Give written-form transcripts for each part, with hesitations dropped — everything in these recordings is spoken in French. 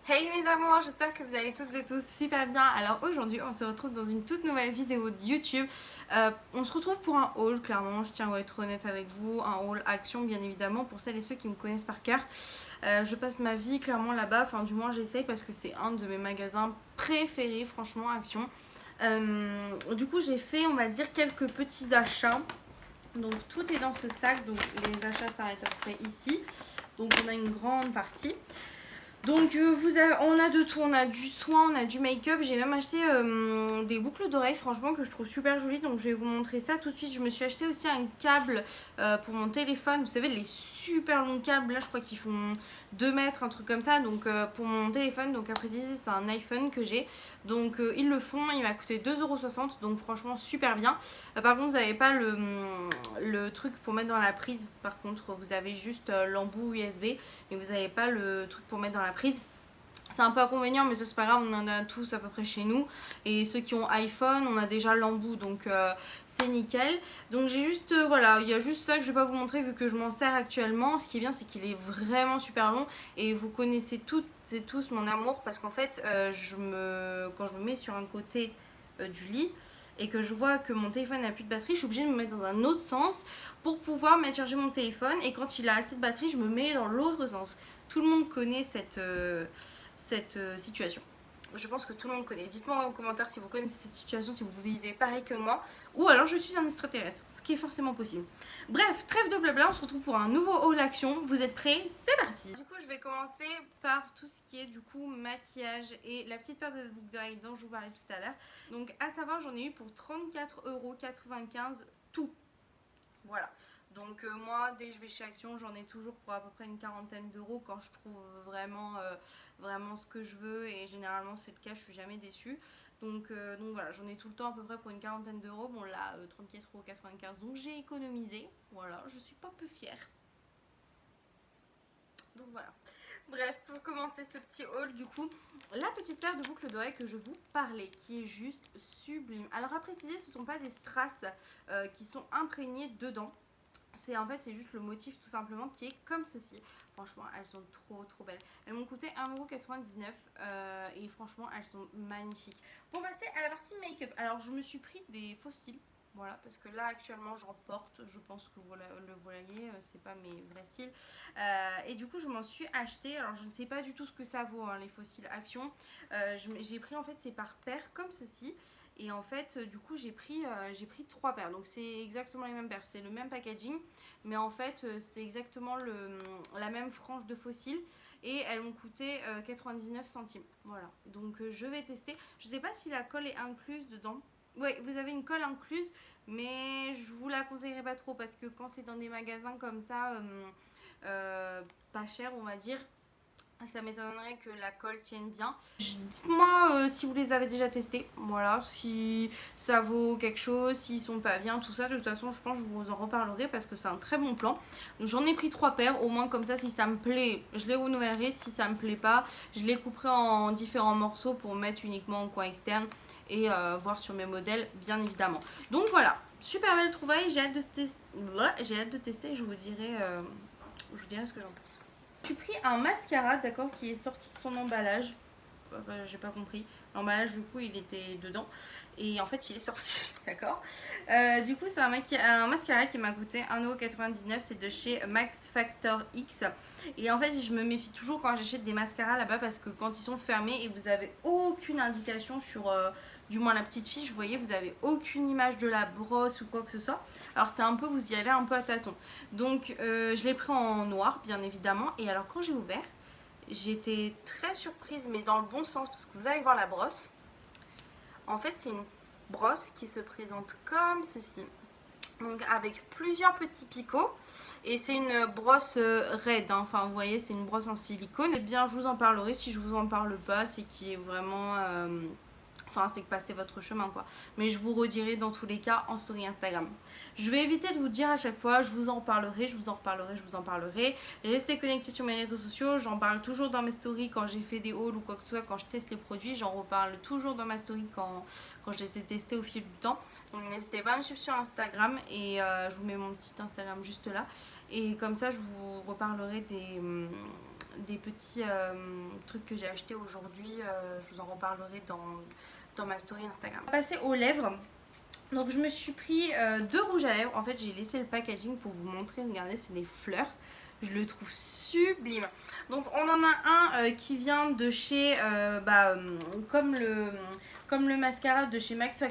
Hey mes amours, j'espère que vous allez toutes et tous super bien. Alors aujourd'hui on se retrouve dans une toute nouvelle vidéo de YouTube. On se retrouve pour un haul, clairement, je tiens à être honnête avec vous. Un haul Action bien évidemment pour celles et ceux qui me connaissent par cœur. Je passe ma vie clairement là-bas, enfin du moins j'essaye parce que c'est un de mes magasins préférés, franchement Action. Du coup j'ai fait on va dire quelques petits achats. Donc tout est dans ce sac, donc les achats s'arrêtent à peu près ici. Donc on a une grande partie. Donc on a de tout, on a du soin, on a du make-up. J'ai même acheté des boucles d'oreilles franchement que je trouve super jolies. Donc je vais vous montrer ça tout de suite. Je me suis acheté aussi un câble pour mon téléphone. Vous savez les super longs câbles là, je crois qu'ils font 2 mètres, un truc comme ça. Donc pour mon téléphone, donc après c'est un iPhone que j'ai. Donc ils le font, il m'a coûté 2,60 €. Donc franchement super bien. Par contre vous n'avez pas le truc pour mettre dans la prise. Par contre vous avez juste l'embout USB. Mais vous n'avez pas le truc pour mettre dans la prise. C'est un peu inconvénient, mais ça c'est pas grave, on en a tous à peu près chez nous. Et ceux qui ont iPhone, on a déjà l'embout, donc c'est nickel. Donc j'ai juste, voilà, il y a juste ça que je vais pas vous montrer vu que je m'en sers actuellement. Ce qui est bien, c'est qu'il est vraiment super long. Et vous connaissez toutes et tous mon amour, parce qu'en fait, quand je me mets sur un côté du lit, et que je vois que mon téléphone n'a plus de batterie, je suis obligée de me mettre dans un autre sens pour pouvoir mettre charger mon téléphone. Et quand il a assez de batterie, je me mets dans l'autre sens. Tout le monde connaît cette situation. Je pense que tout le monde connaît. Dites-moi en commentaire si vous connaissez cette situation, si vous vivez pareil que moi, ou alors je suis un extraterrestre, ce qui est forcément possible. Bref, trêve de blabla, on se retrouve pour un nouveau haul action. Vous êtes prêts? C'est parti. Du coup, je vais commencer par tout ce qui est du coup maquillage et la petite paire de boucles d'oreilles dont je vous parlais tout à l'heure. Donc, à savoir, j'en ai eu pour 34,95 € tout. Voilà. Donc moi, dès que je vais chez Action, j'en ai toujours pour à peu près une quarantaine d'euros quand je trouve vraiment ce que je veux. Et généralement, c'est le cas, je suis jamais déçue. Donc voilà, j'en ai tout le temps à peu près pour une quarantaine d'euros. Bon là, 34,95 €, donc j'ai économisé. Voilà, je suis pas peu fière. Donc voilà. Bref, pour commencer ce petit haul, du coup, la petite paire de boucles d'oreilles que je vous parlais, qui est juste sublime. Alors à préciser, ce ne sont pas des strass qui sont imprégnés dedans. C'est juste le motif tout simplement qui est comme ceci. Franchement, elles sont trop belles. Elles m'ont coûté 1,99 € et franchement, elles sont magnifiques. Pour passer à la partie make-up, alors je me suis pris des faux cils. Voilà, parce que là actuellement j'en porte, je pense que vous le voyez, c'est pas mes vrais cils. Et du coup je m'en suis acheté, alors je ne sais pas du tout ce que ça vaut hein, les faux cils Action. J'ai pris en fait c'est par paire comme ceci. Et en fait, du coup, j'ai pris 3 paires. Donc, c'est exactement les mêmes paires. C'est le même packaging. Mais en fait, c'est exactement la même frange de fossiles. Et elles m'ont coûté 99 centimes. Voilà. Donc, je vais tester. Je ne sais pas si la colle est incluse dedans. Oui, vous avez une colle incluse. Mais je vous la conseillerais pas trop. Parce que quand c'est dans des magasins comme ça, pas cher, on va dire, ça m'étonnerait que la colle tienne bien. Dites-moi si vous les avez déjà testés. Voilà, si ça vaut quelque chose, s'ils sont pas bien, tout ça. De toute façon, je pense que je vous en reparlerai parce que c'est un très bon plan. Donc j'en ai pris 3 paires. Au moins comme ça, si ça me plaît, je les renouvellerai. Si ça me plaît pas, je les couperai en différents morceaux pour mettre uniquement en coin externe et voir sur mes modèles, bien évidemment. Donc voilà, super belle trouvaille. J'ai hâte de tester. J'ai hâte de tester. Je vous dirai ce que j'en pense. J'ai pris un mascara, d'accord, qui est sorti de son emballage. J'ai pas compris. L'emballage, du coup, il était dedans. Et en fait, il est sorti, d'accord. Du coup, c'est un mascara qui m'a coûté 1,99 €. C'est de chez Max Factor X. Et en fait, je me méfie toujours quand j'achète des mascaras là-bas parce que quand ils sont fermés et vous avez aucune indication sur... du moins la petite fiche, vous voyez, vous avez aucune image de la brosse ou quoi que ce soit. Alors c'est un peu, vous y allez un peu à tâtons. Donc je l'ai pris en noir, bien évidemment. Et alors quand j'ai ouvert, j'étais très surprise, mais dans le bon sens, parce que vous allez voir la brosse. En fait, c'est une brosse qui se présente comme ceci. Donc avec plusieurs petits picots. Et c'est une brosse raide, hein. Enfin vous voyez, c'est une brosse en silicone. Et bien, je vous en parlerai. Si je vous en parle pas, c'est qu'il est vraiment... Enfin, c'est que passez votre chemin quoi. Mais je vous redirai dans tous les cas en story Instagram. Je vais éviter de vous dire à chaque fois, je vous en reparlerai, je vous en reparlerai, je vous en parlerai. Restez connectés sur mes réseaux sociaux, j'en parle toujours dans mes stories quand j'ai fait des hauls ou quoi que ce soit, quand je teste les produits, j'en reparle toujours dans ma story quand je les ai testés au fil du temps. Donc n'hésitez pas à me suivre sur Instagram et je vous mets mon petit Instagram juste là. Et comme ça, je vous reparlerai des petits trucs que j'ai achetés aujourd'hui. Je vous en reparlerai dans ma story Instagram. On va passer aux lèvres. Donc je me suis pris 2 rouges à lèvres. En fait j'ai laissé le packaging pour vous montrer. Regardez, c'est des fleurs. Je le trouve sublime. Donc on en a un qui vient de chez comme le mascara de chez Max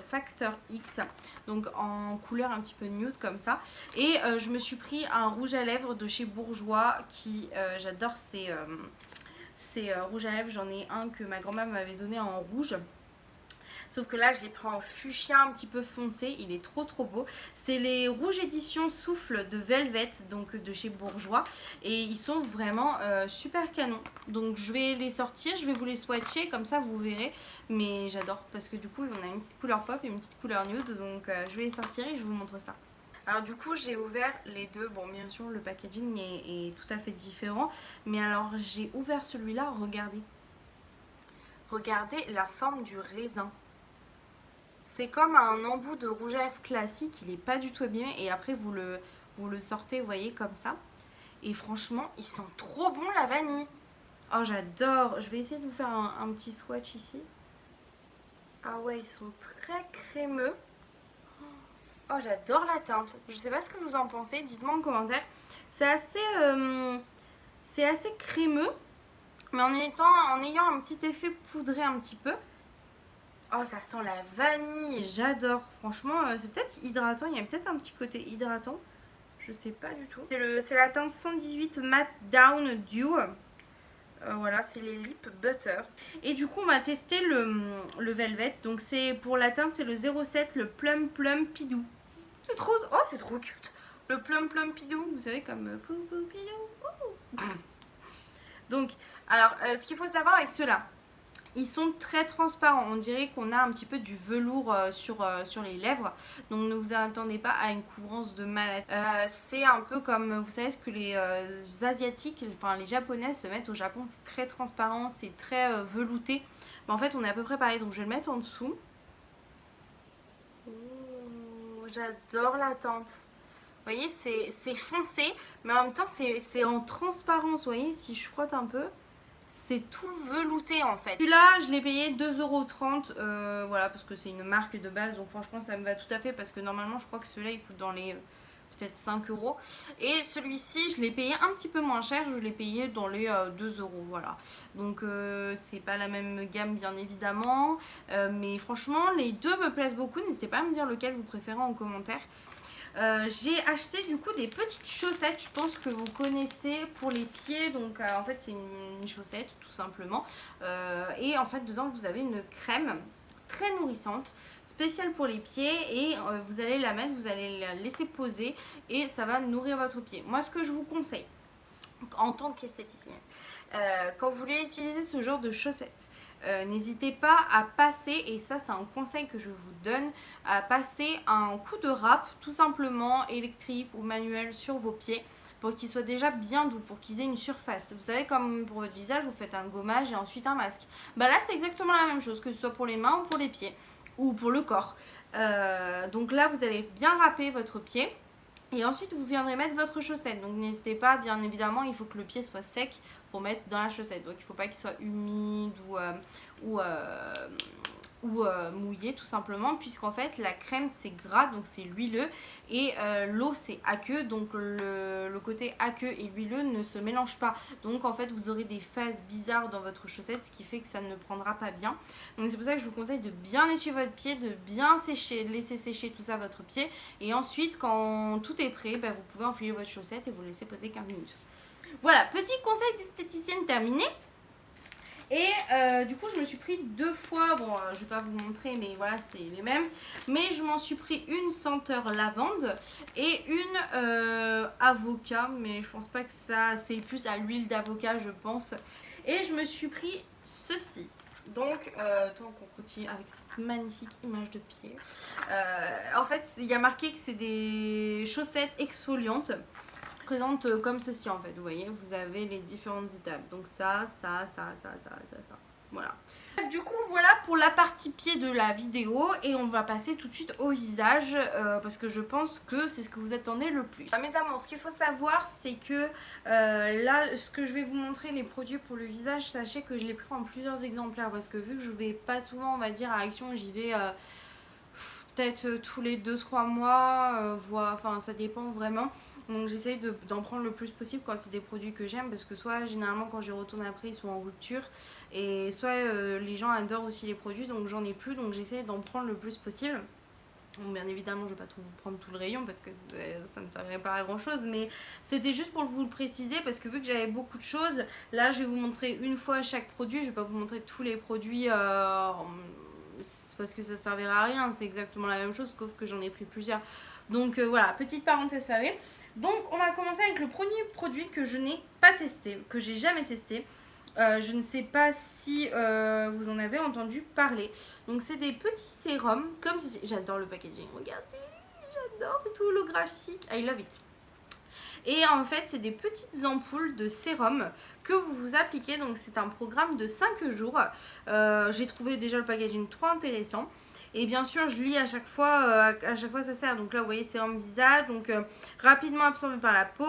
Factor X, donc en couleur un petit peu nude comme ça. Et je me suis pris un rouge à lèvres de chez Bourjois qui j'adore ces rouges à lèvres. J'en ai un que ma grand-mère m'avait donné en rouge. Sauf que là je l'ai pris en fuchsia un petit peu foncé, il est trop beau. C'est les rouges éditions souffle de Velvet, donc de chez Bourjois. Et ils sont vraiment super canons. Donc je vais les sortir, je vais vous les swatcher, comme ça vous verrez. Mais j'adore parce que du coup on a une petite couleur pop et une petite couleur nude. Donc je vais les sortir et je vous montre ça. Alors du coup j'ai ouvert les deux, bon bien sûr le packaging est tout à fait différent. Mais alors j'ai ouvert celui-là, regardez. Regardez la forme du raisin. C'est comme un embout de rouge à lèvres classique, il n'est pas du tout abîmé. Et après vous le sortez, vous voyez, comme ça. Et franchement, il sent trop bon la vanille. Oh j'adore. Je vais essayer de vous faire un petit swatch ici. Ah ouais, ils sont très crémeux. Oh j'adore la teinte. Je sais pas ce que vous en pensez, dites-moi en commentaire. C'est assez crémeux, mais en ayant un petit effet poudré un petit peu. Oh ça sent la vanille, j'adore. Franchement c'est peut-être hydratant, il y a peut-être un petit côté hydratant. Je sais pas du tout. C'est la teinte 118 Matte Down Dew. Voilà, c'est les Lip Butter. Et du coup on va tester le Velvet. Donc c'est pour la teinte, c'est le 07, le Plum Plum Pidou. C'est trop, oh c'est trop cute. Le Plum Plum Pidou, vous savez, comme Pidou. Donc alors ce qu'il faut savoir avec ceux-là, ils sont très transparents, on dirait qu'on a un petit peu du velours sur les lèvres. Donc ne vous attendez pas à une couvrance de malade. C'est un peu comme, vous savez ce que les asiatiques, enfin les japonais se mettent au Japon. C'est très transparent, c'est très velouté. Mais en fait on est à peu près pareil, donc je vais le mettre en dessous. Oh, j'adore la teinte. Vous voyez, c'est foncé, mais en même temps c'est en transparence, vous voyez, si je frotte un peu. C'est tout velouté en fait. Celui-là, je l'ai payé 2,30 €. Voilà, parce que c'est une marque de base. Donc franchement, ça me va tout à fait. Parce que normalement, je crois que celui-là, il coûte dans les peut-être 5 €. Et celui-ci, je l'ai payé un petit peu moins cher. Je l'ai payé dans les 2 €. Voilà. Donc c'est pas la même gamme, bien évidemment. Mais franchement, les deux me plaisent beaucoup. N'hésitez pas à me dire lequel vous préférez en commentaire. J'ai acheté du coup des petites chaussettes, je pense que vous connaissez, pour les pieds. Donc en fait c'est une chaussette tout simplement. Et en fait dedans vous avez une crème très nourrissante, spéciale pour les pieds. Et vous allez la mettre, vous allez la laisser poser et ça va nourrir votre pied. Moi ce que je vous conseille en tant qu'esthéticienne, quand vous voulez utiliser ce genre de chaussettes, n'hésitez pas à passer, et ça c'est un conseil que je vous donne, à passer un coup de râpe tout simplement électrique ou manuel sur vos pieds pour qu'ils soient déjà bien doux, pour qu'ils aient une surface. Vous savez, comme pour votre visage vous faites un gommage et ensuite un masque. Bah là c'est exactement la même chose, que ce soit pour les mains ou pour les pieds ou pour le corps. Donc là vous allez bien râper votre pied. Et ensuite vous viendrez mettre votre chaussette. Donc n'hésitez pas, bien évidemment, il faut que le pied soit sec pour mettre dans la chaussette. Donc il ne faut pas qu'il soit humide ou mouillé tout simplement, puisqu'en fait la crème c'est gras, donc c'est huileux, et l'eau c'est aqueux, donc le côté aqueux et huileux ne se mélangent pas. Donc en fait vous aurez des phases bizarres dans votre chaussette, ce qui fait que ça ne prendra pas bien. Donc c'est pour ça que je vous conseille de bien essuyer votre pied, de bien sécher, laisser sécher tout ça votre pied, et ensuite quand tout est prêt, bah, vous pouvez enfiler votre chaussette et vous laisser poser 15 minutes. Voilà, petit conseil d'esthéticienne terminé. Et du coup je me suis pris 2 fois, bon je vais pas vous montrer mais voilà c'est les mêmes, mais je m'en suis pris une senteur lavande et une avocat, mais je pense pas que ça, c'est plus à l'huile d'avocat je pense. Et je me suis pris ceci. Donc, tant qu'on continue avec cette magnifique image de pied, en fait il y a marqué que c'est des chaussettes exfoliantes. Présente comme ceci en fait, vous voyez, vous avez les différentes étapes, donc ça, Voilà. Du coup voilà pour la partie pied de la vidéo et on va passer tout de suite au visage parce que je pense que c'est ce que vous attendez le plus. Mes amours, ce qu'il faut savoir c'est que là ce que je vais vous montrer, les produits pour le visage, sachez que je l'ai pris en plusieurs exemplaires parce que vu que je vais pas souvent on va dire à Action, j'y vais peut-être tous les 2-3 mois, enfin ça dépend vraiment. Donc j'essaye d'en prendre le plus possible quand c'est des produits que j'aime parce que soit généralement quand j'y retourne après ils sont en rupture et soit les gens adorent aussi les produits donc j'en ai plus, donc j'essaye d'en prendre le plus possible. Bon, bien évidemment je vais pas tout prendre tout le rayon parce que ça ne servirait pas à grand chose, mais c'était juste pour vous le préciser parce que vu que j'avais beaucoup de choses, là je vais vous montrer une fois chaque produit, je vais pas vous montrer tous les produits parce que ça servira à rien, c'est exactement la même chose sauf que j'en ai pris plusieurs. Donc voilà, petite parenthèse fermée. Donc on va commencer avec le premier produit que je n'ai pas testé, que j'ai jamais testé. Je ne sais pas si vous en avez entendu parler. Donc c'est des petits sérums comme ceci. J'adore le packaging, regardez, j'adore, c'est tout holographique. I love it. Et en fait c'est des petites ampoules de sérum que vous vous appliquez. Donc c'est un programme de 5 jours. J'ai trouvé déjà le packaging trop intéressant. Et bien sûr, je lis à chaque fois ça sert. Donc là, vous voyez, sérum visage, donc rapidement absorbé par la peau,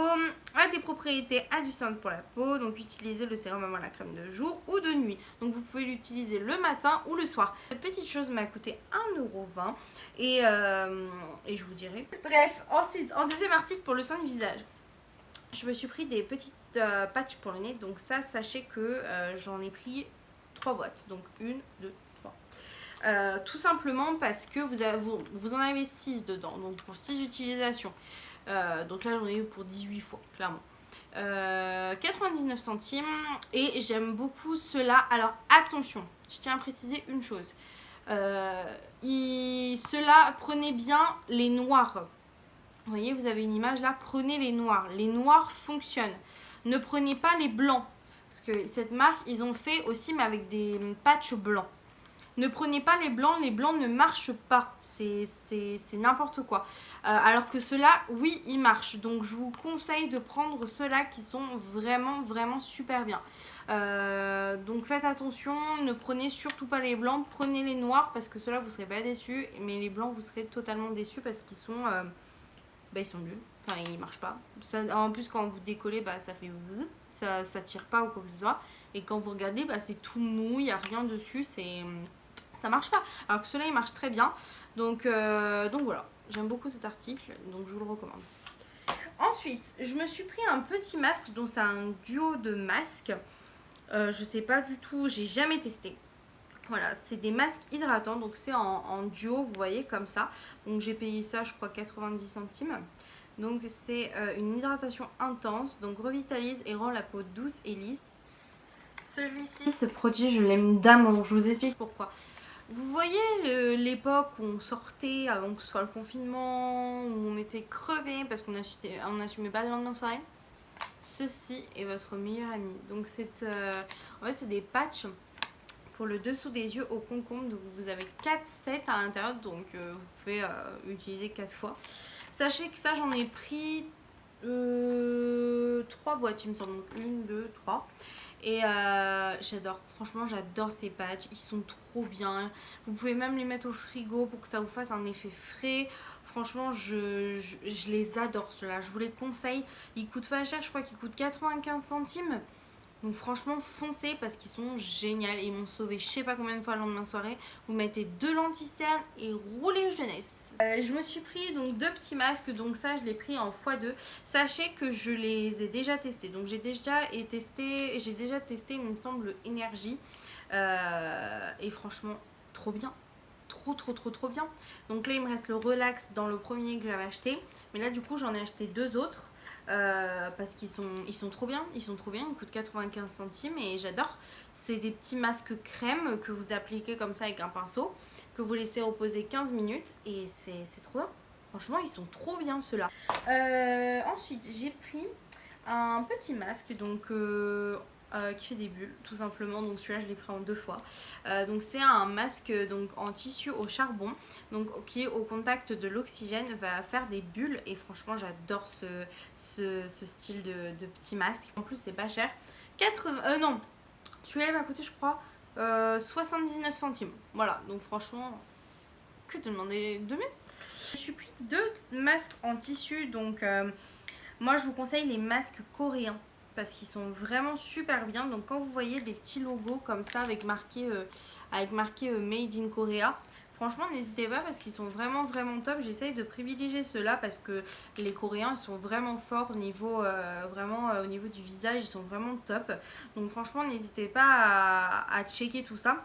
a des propriétés adoucissantes pour la peau. Donc utilisez le sérum avant la crème de jour ou de nuit. Donc vous pouvez l'utiliser le matin ou le soir. Cette petite chose m'a coûté 1,20 € et je vous dirai. Bref, ensuite, en deuxième article pour le soin du visage, je me suis pris des petites patchs pour le nez. Donc ça, sachez que j'en ai pris 3 boîtes. Donc 1, 2, 3. Tout simplement parce que vous en avez 6 dedans, donc pour 6 utilisations. Donc là j'en ai eu pour 18 fois, clairement. 99 centimes et j'aime beaucoup cela. Alors attention, je tiens à préciser une chose. Cela, prenez bien les noirs. Vous voyez, vous avez une image là, prenez les noirs. Les noirs fonctionnent. Ne prenez pas les blancs. Parce que cette marque, ils ont fait aussi, mais avec des patchs blancs. Ne prenez pas les blancs ne marchent pas, c'est n'importe quoi. Alors que ceux-là, oui, ils marchent. Donc je vous conseille de prendre ceux-là qui sont vraiment, vraiment super bien. Donc faites attention, ne prenez surtout pas les blancs, prenez les noirs parce que ceux-là, vous ne serez pas déçus. Mais les blancs, vous serez totalement déçus parce qu'ils sont, ils sont nuls. Enfin, ils ne marchent pas. Ça, en plus, quand vous décollez, ça fait... Ça tire pas ou quoi que ce soit. Et quand vous regardez, c'est tout mou, il n'y a rien dessus, ça marche pas. Alors que ceux-là, ils marchent très bien. Donc voilà, j'aime beaucoup cet article, donc je vous le recommande. Ensuite, je me suis pris un petit masque, donc c'est un duo de masques. Je sais pas du tout, j'ai jamais testé. Voilà, c'est des masques hydratants, donc c'est en duo, vous voyez, comme ça. Donc j'ai payé ça, je crois, 90 centimes. Donc c'est une hydratation intense, donc revitalise et rend la peau douce et lisse. Celui-ci, ce produit, je l'aime d'amour, je vous explique pourquoi. Vous voyez l'époque où on sortait avant que ce soit le confinement, où on était crevé parce qu'on n'assumait pas le lendemain de soirée. Ceci est votre meilleur ami. Donc en fait c'est des patchs pour le dessous des yeux au concombre. Donc vous avez 4 sets à l'intérieur, donc vous pouvez utiliser 4 fois. Sachez que ça j'en ai pris 3 boîtes il me semble. Donc 1, 2, 3. Et j'adore, franchement j'adore ces patchs, ils sont trop bien. Vous pouvez même les mettre au frigo pour que ça vous fasse un effet frais. Franchement je les adore ceux-là, je vous les conseille. Ils coûtent pas cher, je crois qu'ils coûtent 95 centimes. Donc franchement foncez parce qu'ils sont géniaux. Ils m'ont sauvé je sais pas combien de fois le lendemain de soirée. Vous mettez 2 lentilles cernes et roulez jeunesse. Je me suis pris donc 2 petits masques, donc ça je l'ai pris en x2. Sachez que je les ai déjà testés. Donc j'ai déjà testé, il me semble, Énergie. Et franchement trop bien. Trop bien. Donc là il me reste le Relax dans le premier que j'avais acheté. Mais là du coup j'en ai acheté 2 autres. Parce qu'ils sont trop bien, ils coûtent 95 centimes et j'adore. C'est des petits masques crème que vous appliquez comme ça avec un pinceau, que vous laissez reposer 15 minutes et c'est trop bien. Franchement ils sont trop bien ceux-là. Ensuite j'ai pris un petit masque donc qui fait des bulles tout simplement, donc celui-là je l'ai pris en 2 fois. Donc c'est un masque donc en tissu au charbon, donc qui au contact de l'oxygène va faire des bulles et franchement j'adore ce style de petit masque. En plus c'est pas cher, non, celui-là il m'a coûté je crois 79 centimes. Voilà, donc franchement, que te demander de mieux. Je suis pris 2 masques en tissu, donc moi je vous conseille les masques coréens parce qu'ils sont vraiment super bien. Donc quand vous voyez des petits logos comme ça avec marqué Made in Korea, franchement n'hésitez pas parce qu'ils sont vraiment top. J'essaye de privilégier ceux-là parce que les Coréens ils sont vraiment forts au niveau, au niveau du visage, ils sont vraiment top. Donc franchement n'hésitez pas à checker tout ça.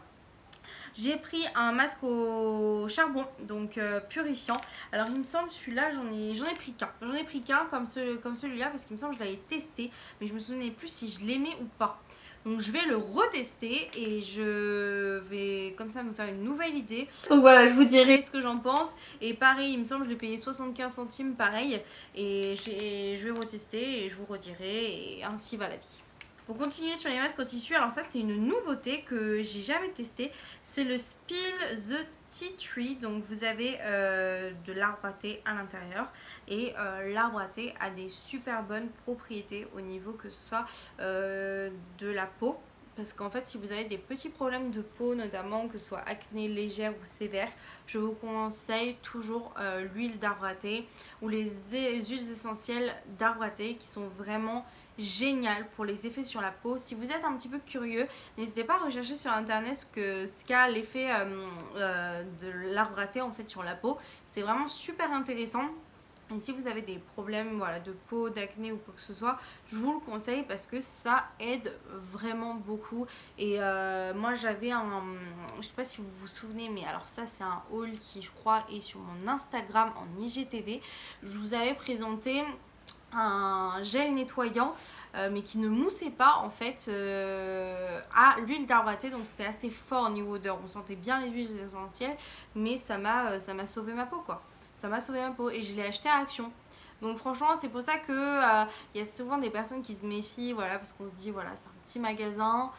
J'ai pris un masque au charbon, donc purifiant. Alors il me semble celui-là j'en ai pris qu'un. J'en ai pris qu'un comme celui-là parce qu'il me semble que je l'avais testé, mais je me souvenais plus si je l'aimais ou pas. Donc je vais le retester et je vais comme ça me faire une nouvelle idée. Donc voilà, je vous dirai ce que j'en pense. Et pareil, il me semble que je l'ai payé 75 centimes pareil. Et je vais retester et je vous redirai et ainsi va la vie. Pour continuer sur les masques en tissu, alors ça c'est une nouveauté que j'ai jamais testée. C'est le Spill the Tea Tree. Donc vous avez de l'arbre à thé à l'intérieur. Et l'arbre à thé a des super bonnes propriétés au niveau que ce soit de la peau. Parce qu'en fait si vous avez des petits problèmes de peau, notamment que ce soit acné légère ou sévère, je vous conseille toujours l'huile d'arbre à thé ou les huiles essentielles d'arbre à thé qui sont vraiment génial pour les effets sur la peau. Si vous êtes un petit peu curieux, n'hésitez pas à rechercher sur internet ce qu'a l'effet de l'arbre à thé en fait sur la peau. C'est vraiment super intéressant. Et si vous avez des problèmes voilà, de peau, d'acné ou quoi que ce soit, je vous le conseille parce que ça aide vraiment beaucoup. Et moi j'avais je sais pas si vous vous souvenez, mais alors ça c'est un haul qui je crois est sur mon Instagram en IGTV. Je vous avais présenté un gel nettoyant mais qui ne moussait pas en fait à l'huile d'arbre à thé, donc c'était assez fort au niveau odeur, on sentait bien les huiles essentielles, mais ça m'a sauvé ma peau quoi, ça m'a sauvé ma peau et je l'ai acheté à Action. Donc franchement c'est pour ça que y a souvent des personnes qui se méfient, voilà, parce qu'on se dit voilà c'est un petit magasin,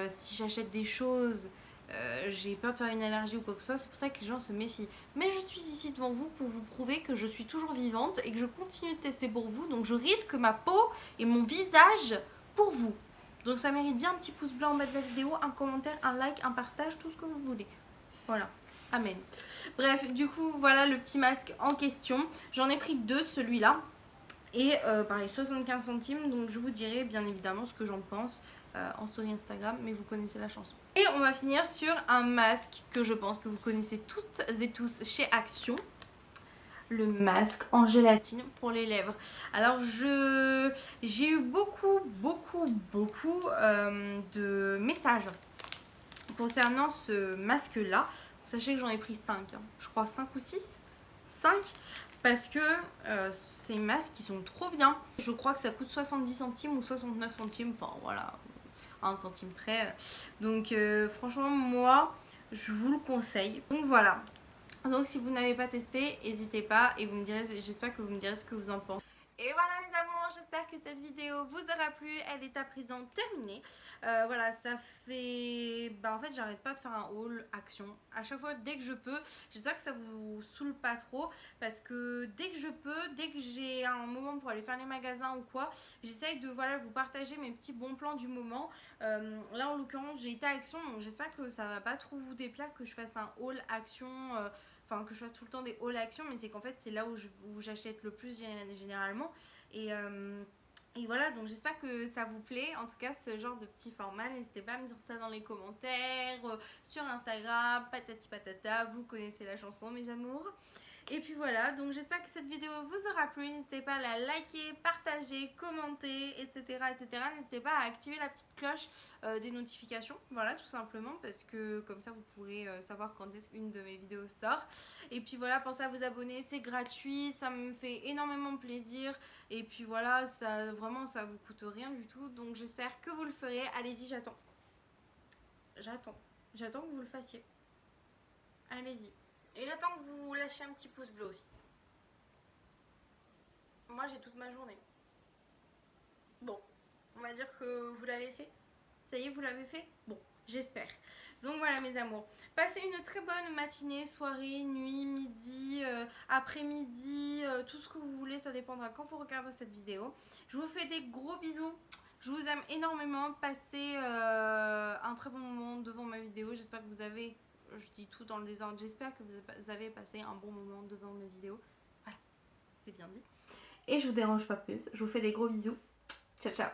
si j'achète des choses j'ai peur de faire une allergie ou quoi que ce soit, c'est pour ça que les gens se méfient. Mais je suis ici devant vous pour vous prouver que je suis toujours vivante et que je continue de tester pour vous, donc je risque ma peau et mon visage pour vous. Donc ça mérite bien un petit pouce bleu en bas de la vidéo, un commentaire, un like, un partage, tout ce que vous voulez. Voilà. Amen. Bref, du coup, voilà le petit masque en question. J'en ai pris 2, celui-là. Et pareil, 75 centimes. Donc je vous dirai bien évidemment ce que j'en pense en story Instagram, mais vous connaissez la chanson. Et on va finir sur un masque que je pense que vous connaissez toutes et tous chez Action. Le masque en gélatine pour les lèvres. Alors j'ai eu beaucoup de messages concernant ce masque là. Sachez que j'en ai pris 5, hein. Je crois 5 ou 6. 5 parce que ces masques qui sont trop bien. Je crois que ça coûte 70 centimes ou 69 centimes, enfin voilà, 1 centime près. Donc franchement moi je vous le conseille. Donc voilà. Donc si vous n'avez pas testé, n'hésitez pas et vous me direz, j'espère que vous me direz ce que vous en pensez. Et voilà mes amours, j'espère que cette vidéo vous aura plu, elle est à présent terminée. Voilà, ça fait... en fait j'arrête pas de faire un haul Action. À chaque fois, dès que je peux, j'espère que ça vous saoule pas trop. Parce que dès que je peux, dès que j'ai un moment pour aller faire les magasins ou quoi, j'essaye de voilà, vous partager mes petits bons plans du moment. Là en l'occurrence j'ai été à Action, donc j'espère que ça va pas trop vous déplaire que je fasse un haul Action... Enfin que je fasse tout le temps des haul Action, mais c'est qu'en fait c'est là où j'achète le plus généralement. Et voilà, donc j'espère que ça vous plaît, en tout cas ce genre de petit format. N'hésitez pas à me dire ça dans les commentaires, sur Instagram, patati patata, vous connaissez la chanson mes amours. Et puis voilà, donc j'espère que cette vidéo vous aura plu. N'hésitez pas à la liker, partager, commenter, etc. N'hésitez pas à activer la petite cloche des notifications, voilà, tout simplement, parce que comme ça vous pourrez savoir quand est-ce qu'une de mes vidéos sort. Et puis voilà, pensez à vous abonner, c'est gratuit, ça me fait énormément plaisir. Et puis voilà, ça vraiment ça vous coûte rien du tout, donc j'espère que vous le ferez. Allez-y, j'attends que vous le fassiez. Allez-y. Et j'attends que vous lâchiez un petit pouce bleu aussi. Moi j'ai toute ma journée. Bon, on va dire que vous l'avez fait. Ça y est, vous l'avez fait? Bon, j'espère. Donc voilà mes amours. Passez une très bonne matinée, soirée, nuit, midi, après-midi, tout ce que vous voulez. Ça dépendra quand vous regardez cette vidéo. Je vous fais des gros bisous. Je vous aime énormément. Passez un très bon moment devant ma vidéo. J'espère que vous avez, je dis tout dans le désordre, j'espère que vous avez passé un bon moment devant ma vidéo. Voilà, c'est bien dit. Et je vous dérange pas plus. Je vous fais des gros bisous. Ciao ciao.